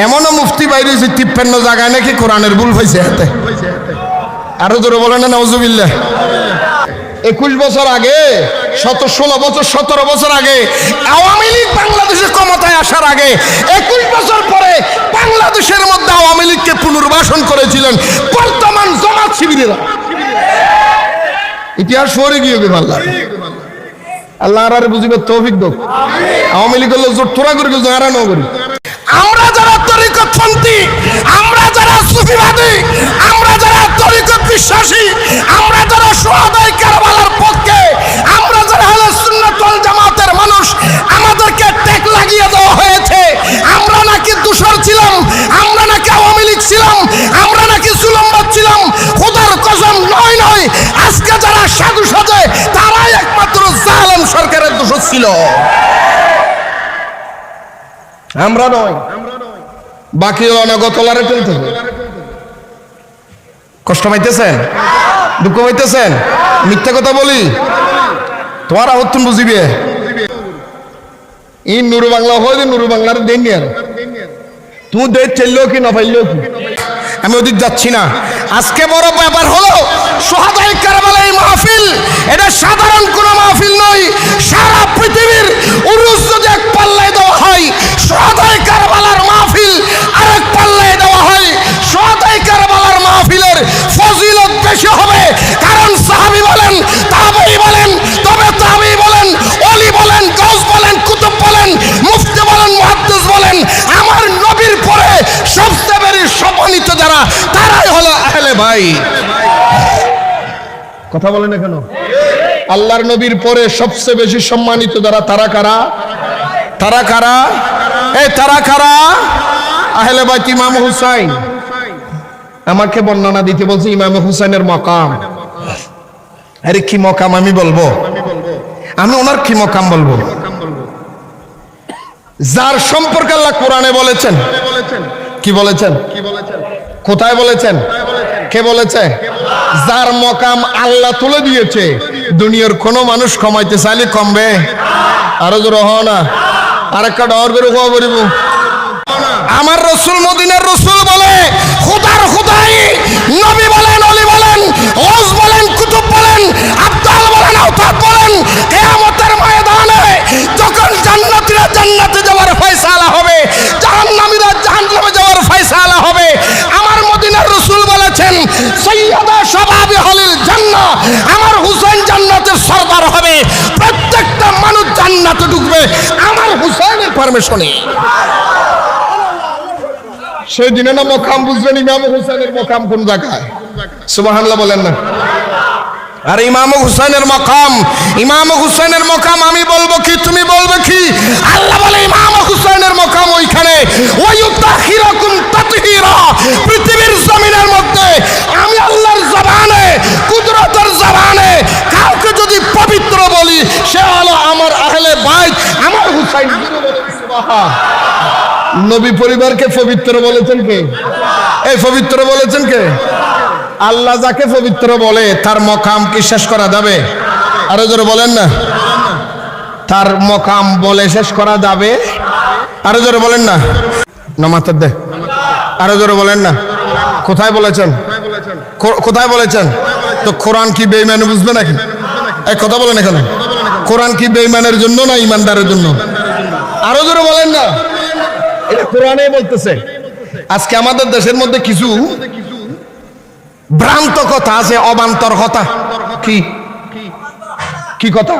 এমনও মুফতি বাইরে হয়েছে 53 জায়গায় নাকি কোরআনের ভুল হয়েছে হাতে। আরো জোরে বলেন না নাউজুবিল্লাহ। 21 বছর আগে 16 বছর 17 বছর আগে আওয়ামী লীগ বাংলাদেশে ক্ষমতায় আসার আগে 21 বছর পরে বাংলাদেশের মধ্যে আওয়ামী লীগকে পুনর্বাসন করেছিলেন বর্তমান জামাত শিবিরেরা। ইতিহাস পড়ে গিয়ে আল্লাহ আল্লাহ আর বুঝিবে তৌফিক দাও। আওয়ামী লীগ হলো জোর তোরা করে যারা না করি। আমরা যারা তরিকতপন্থী, আমরা যারা সুফিবাদী, আমরা যারা তরিকত বিশ্বাসী, আমরা যারা শুহাদায়ে কারবালার পক্ষে, আমরা যারা আহলে সুন্নাত ওয়াল জামাতের মানুষ, আমাদেরকে ট্যাগ লাগিয়ে দেওয়া হয়েছে আমরা নাকি দোষর ছিলাম, আমরা নাকি আওয়ামী লীগ ছিলাম, আমরা নাকি জুলুমবাজ ছিলাম। খোদার কসম নয় নয়, আজকে যারা সাধু সাজে তারাই একমাত্র জালেম সরকারের দোষর ছিল, আমরা নয়। বাকি অনগতলারে চলতে হবে। কষ্ট পাইতেছেন, দুঃখ পাইতেছেন, মিথ্যা কথা বলি তোমার আহ্বান বুঝিবে। ই নুরু বাংলা হয়ে নুরু বাংলার দেন আর তুমি দেশ চললেও কি না পাইলেও কি, আমি ওদিক যাচ্ছি না। আজকে বড় ব্যাপার হলো শুহাদায়ে কারবালার এই মাহফিল, এটা সাধারণ কোনো মাহফিল নয়। সারা পৃথিবীর উরুস যদি এক পাল্লায় দেওয়া হয়, শুহাদায়ে কারবালার মাহফিল আরেক পাল্লায় দেওয়া হয়, শুহাদায়ে কারবালার মাহফিলের ফজিলত বেশি হবে। কারণ সাহাবী বলেন, তাবেঈ বলেন, তবে তাবেঈ বলেন, ওলি বলেন, গাউস বলেন, কুতুব বলেন, মুফতি বলেন, মুহাদ্দিস বলেন, আমার নবীর পরে সবচেয়ে বেশি সম্মানিত যারা তারাই হলো আহলে বাইত। কথা বলেন না কেন? আল্লাহর নবীর পরে সবচেয়ে বেশি সম্মানিত যারা তারা কারা? তারা কারা? এই তারা কারা? আহলে বাইত। ইমাম হুসাইন আমাকে বর্ণনা দিতে বলছে ইমাম হুসাইনের মাকাম। আরে কি মাকাম আমি বলবো, আমি ওনার কি মাকাম বলবো? যার সম্পর্কে আল্লাহ কোরআনে বলেছেন, কি বলেছেন, কোথায় বলেছেন, কে বলেছে? যার মকাম আল্লাহ তুলে দিয়েছে, দুনিয়ার কোন মানুষ কমাইতে চাইলে কমবে? আরো জোর হ না, আরেকটা ডর করে হওয়া বলিব। আমার রসুল মদিনার রসুল বলে খুদার খুদাই, নবী বলেন, অলি বলেন, ওয়াজ বলেন, কুতুব বলেন, আব্দাল বলেন, আওতাদ বলেন, কিয়ামতের ময়দানে যখন জান্নাতীরা জান্নাতে যাওয়ার ফয়সালা হবে, জাহান্নামীরা জাহান্নামে যাওয়ার ফয়সালা হবে, আমার মদিনার রসুল বলেছেন সাইয়্যিদা শাবাবি আহলিল জান্নাহ, আমার হুসাইন জান্নাতের সরদার হবে, প্রত্যেকটা মানুষ জান্নাতে ঢুকবে আমার হুসাইনের পারমিশনে। সেই দিনে না মকাম বুঝবেন ইমাম হুসাইনের মকাম কোন জায়গায়। সুবহানাল্লাহ বলেন না। আর ইমাম হুসাইনের মকাম, ইমাম হুসাইনের মকাম আমি বলবো কি তুমি বলবে কি? আল্লাহ বলে ইমাম হুসাইনের মকাম ওইখানে, ওয়ায়ুতাখিরাকুম তাতহীরা, পৃথিবীর জমিনের মধ্যে আমি আল্লাহর জবানে, কুদরতের জবানে কাউকে যদি পবিত্র বলি সে হলো আমার আহলে বাইত, আমার হুসাইন। সুবহান। নবী পরিবারকে পবিত্র বলেছেন কে? এই পবিত্র বলেছেন কে? আল্লাহ যাকে পবিত্র বলে তার মকাম কি শেষ করা যাবে? আরো জোরে বলেন না, তার মকাম বলে শেষ করা যাবে? আরো জোরে বলেন না, নামাজ দে। আরো জোরে বলেন না, কোথায় বলেছেন, কোথায় বলেছেন? তো কোরআন কি বেঈমানি বুঝবে নাকি? এই কথা বলেন এখানে, কোরআন কি বেঈমানের জন্য না ইমানদারের জন্য? আরো জোরে বলেন না, এটা কোরআনে বলতেছে। আজকে আমাদের দেশের মধ্যে কিছু ভ্রান্ত কথা আছে, অবান্তর কথা। কি কি কথা?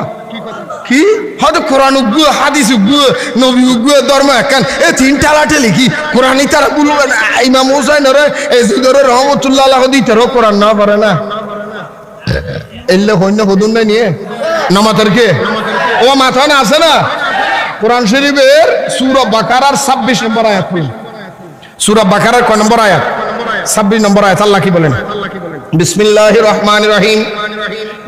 কি হয়তো কোরআন উগ্র, হাদিস উগ্র, নবী উগ্র, ধর্ম একখান, এ তিনটা লাটে লিখি কোরআনই তারা বলবে না। ইমাম হুসাইন রে এই ধরে রহমতুল্লাহ আলাইহি দিতেরও কোরআন না পারে না, এলে হইন হদুন নাই নিয়ে নামাজের কে ও মাথা না আছে না। কোরআন শরীফের সূরা বাকারার 26 নম্বর আয়াত, সূরা বাকারার কয় নম্বর আয়াত? 26 নম্বর আয়াত। আল্লাহ কি বলেন? বিসমিল্লাহির রহমানির রহিম,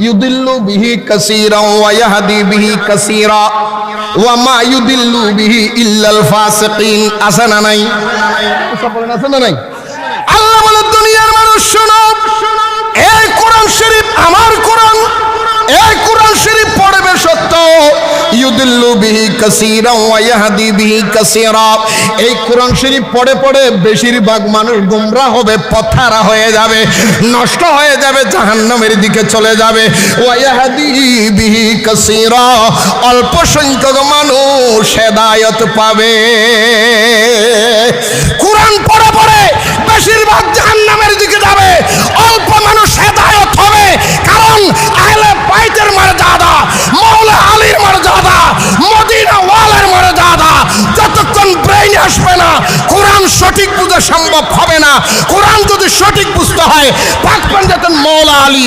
ইউদিল্লু বিহি কাসীরান ওয়া ইয়াহদি বিহি কাসীরা ওয়া মা ইউদিল্লু বিহি ইল্লাল ফাসিকিন। আছে না নাই? সব বলেন আছে না নাই? আল্লাহ বলে দুনিয়ার মানুষ শোনো, এই কোরআন শরীফ আমার কোরআন, এই কোরআন শরীফ পড়বে সত্য, ইউদিল্লু বিহি কাসীরান ওয়া ইয়াহদি বিহি কাসীরা। এই কোরআন শরীফ পড়ে পড়ে বেশিরভাগ মানুষ গোমরাহ হবে, পথহারা হয়ে যাবে, নষ্ট হয়ে যাবে, জাহান্নামের দিকে চলে যাবে। ওয়া ইয়াহদি বিহি কাসীরা, অল্প সংখ্যক মানুষ হেদায়েত পাবে। কোরআন পড়ে পড়ে বেশিরভাগ জাহান্নামের দিকে যাবে, অল্প মানুষ হেদায়েত হবে। কারণ আহলে বাইতের মর্যাদা, মাওলা আলীর মর্যাদা, মদিনা ওয়ালার মর্যাদা যতক্ষণ ব্রেইনে আসবে না, কোরআন সঠিক বুঝা সম্ভব হবে না। কোরআন যদি সঠিক বুঝতে হয়, পাক পঞ্জাতন মাওলা আলী,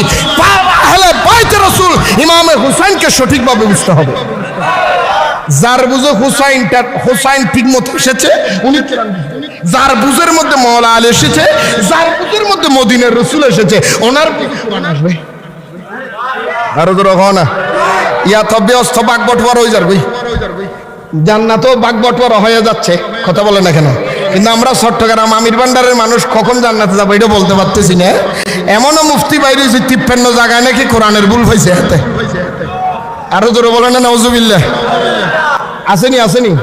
আহলে বাইতের রাসূল ইমামে হুসাইনকে সঠিকভাবে বুঝতে হবে। যার বুঝো হুসাইন ঠিক মতো এসেছে উনি কোরআন বুঝবেন, যার বুঝের মধ্যে মাওলা আলী এসেছে, যার বুঝের মধ্যে মদিনার রাসূল এসেছে, ওনার কোরআন আসবে। আরো তো রকম না ইয়া তবে অস্ত বাগ বটওয়ার হয়ে যাবে, জান্নাতও বাগ বটওয়ার হয়ে যাচ্ছে, কথা বলে না কেন? কিন্তু আমরা চট্টগ্রাম আমির ভান্ডারের মানুষ কখন জান্নাতে যাবো এটা বলতে পারতেছি না। এমনও মুফতি বাইরে 53 জায়গায় নাকি কোরআনের ভুল হয়েছে হাতে। আরো জোরে বলেন না নাউজুবিল্লাহ। আসেনি আসেনি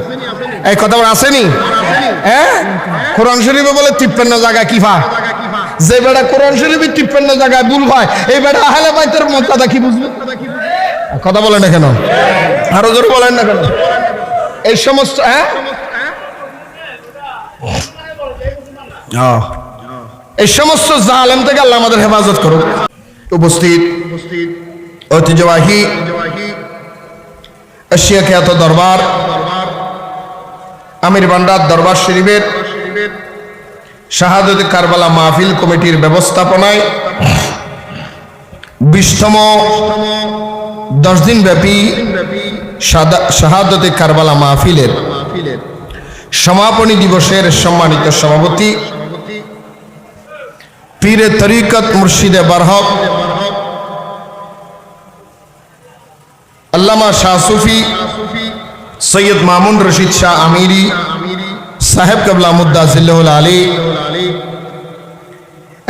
এই কথা বলে আসেনি? হ্যাঁ, কোরআন শরীফে বলে 53 জায়গায় কিফা। যে বেটা কোরআন শরীফে 53 জায়গায় ভুল হয়, এই বেটা আহলে বাইতের মর্যাদা কি বুঝবে? কথা বলেন না কেন? আরো জোরে বলেন না কেন? এই সমস্ত এই সমস্ত জালেম থেকে আল্লাহ আমাদের হেফাজত করুক। উপস্থিত ঐতিহ্যবাহী এশিয়া খ্যাত দরবার আমির ভান্ডার দরবার শরীফের শাহাদতে কারবালা মাহফিল কমিটির ব্যবস্থাপনায় 20তম 10 দিন ব্যাপী শাহাদতে কারবালা মাহফিলের সমাপনী দিবসের সম্মানিত সভাপতি পীরে তরিকত মুর্শিদে বারহক আল্লামা শাহ সুফি সৈয়দ মামুন রশিদ শাহ আমিরি সাহেব কেবলা মুদ্দা জিল্লাহুল আলী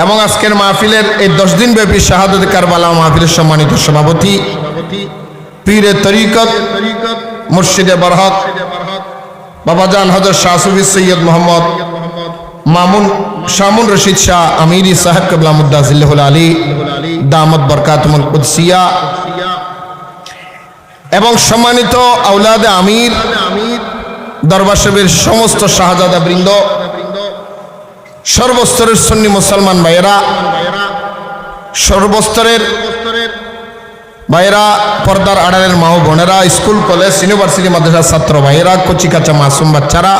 এবং আজকের মাহফিলের এই 10 দিন ব্যাপী শাহাদত কারবালা মাহফিলের সম্মানিত সভাপতি পীরে তরিকত মুর্শিদে বারহক বাবাজান হযরত শাহ সুফি সৈয়দ মোহাম্মদ মামুন রশিদ শাহ আমিরি সাহেব কেবলা মুদ্দা জিল্লাহুল আলী দামত বরকাতুল কুদসিয়া এবং সম্মানিত আওলাদে আমির দরবার শরীফের সমস্ত শাহজাদা বৃন্দ, সর্বস্তরের সুন্নি মুসলমান ভাইয়েরা, সর্বস্তরের ভাইয়েরা, পর্দার আড়ালের মা ও বোনেরা, স্কুল কলেজ ইউনিভার্সিটি মাদ্রাসার ছাত্র ভাইয়েরা, কচি কাঁচা মাসুম বাচ্চারা,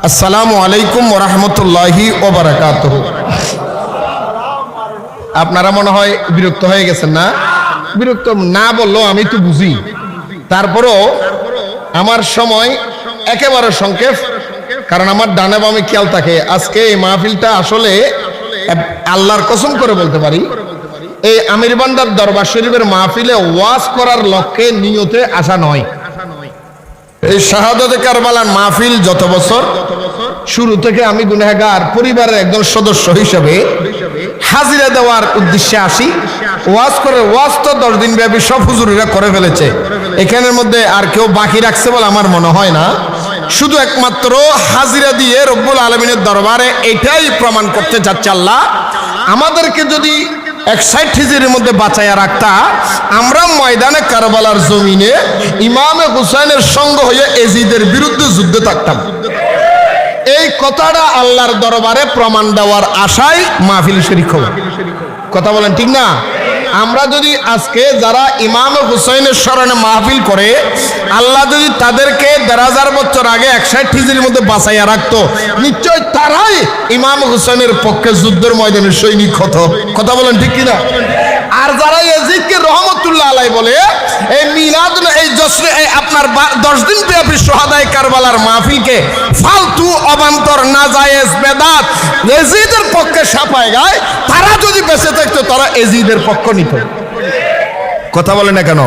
আসসালামু আলাইকুম ওয়া রাহমাতুল্লাহি ওয়া বারাকাতুহু। আপনারা মনে হয় বিরক্ত হয়ে গেছেন না? বিরক্ত না বললো আমি তো বুঝি, তারপরও আমার সময় একেবারে সংক্ষেপ, কারণ আমার ডানে বামে খেয়াল থাকে। আজকে এই মাহফিলটা আসলে আল্লাহর কসম করে বলতে পারি, এই আমির ভান্ডার দরবার শরীফের মাহফিলে ওয়াজ করার লক্ষ্যে নিয়তে আসা নয়। এই শাহাদতে কারবালার মাহফিল যত বছর শুরু থেকে আমি গুনাহগার পরিবারের একজন সদস্য হিসেবে হাজিরা দেওয়ার উদ্দেশ্যে আসি। ওয়াজ করে, ওয়াজ তো 10 দিন ব্যাপী সব হুজুরেরা করে ফেলেছে, এখানের মধ্যে আর কেউ বাকি রাখছে বলে আমার মনে হয় না। শুধু একমাত্র হাজিরা দিয়ে রব্বুল আলামিনের দরবারে এটাই প্রমাণ করতে যাচ্ছে আল্লাহ আমাদেরকে যদি 61 হিজরির মধ্যে বাঁচাইয়া রাখতা, আমরা ময়দানে কারবালার জমিনে ইমামে হুসাইনের সঙ্গ হয়ে এজিদের বিরুদ্ধে যুদ্ধে থাকতাম। এই কথাটা আল্লাহর দরবারে প্রমাণ দেওয়ার আশায় মাহফিল শরীক হব। কথা বলেন ঠিক না? আমরা যদি আজকে যারা ইমাম হুসাইনের স্মরণে মাহফিল করে, আল্লাহ যদি তাদেরকে 1000 বছর আগে 61 হিজরির মধ্যে বাঁচাইয়া রাখতো, নিশ্চয় তারাই ইমাম হুসাইনের পক্ষে যুদ্ধের ময়দানে সৈনিক হতো। কথা বলেন ঠিক কিনা? আর যারা ইয়াজিদকে রহমতুল্লাহ আলাইহি বলে, এই মিলাদ, এই জশ্নে, এই আপনার 10 দিন ব্যাপী শুহাদায়ে কারবালার মাহফিলকে ফালতু, অবান্তর, নাজায়েজ, বেদাত, ইয়াজিদের পক্ষে সাফায় গায়, তারা যদি বেঁচে থাকতো তারা ইয়াজিদের পক্ষ নিত। কথা বলে না কেন?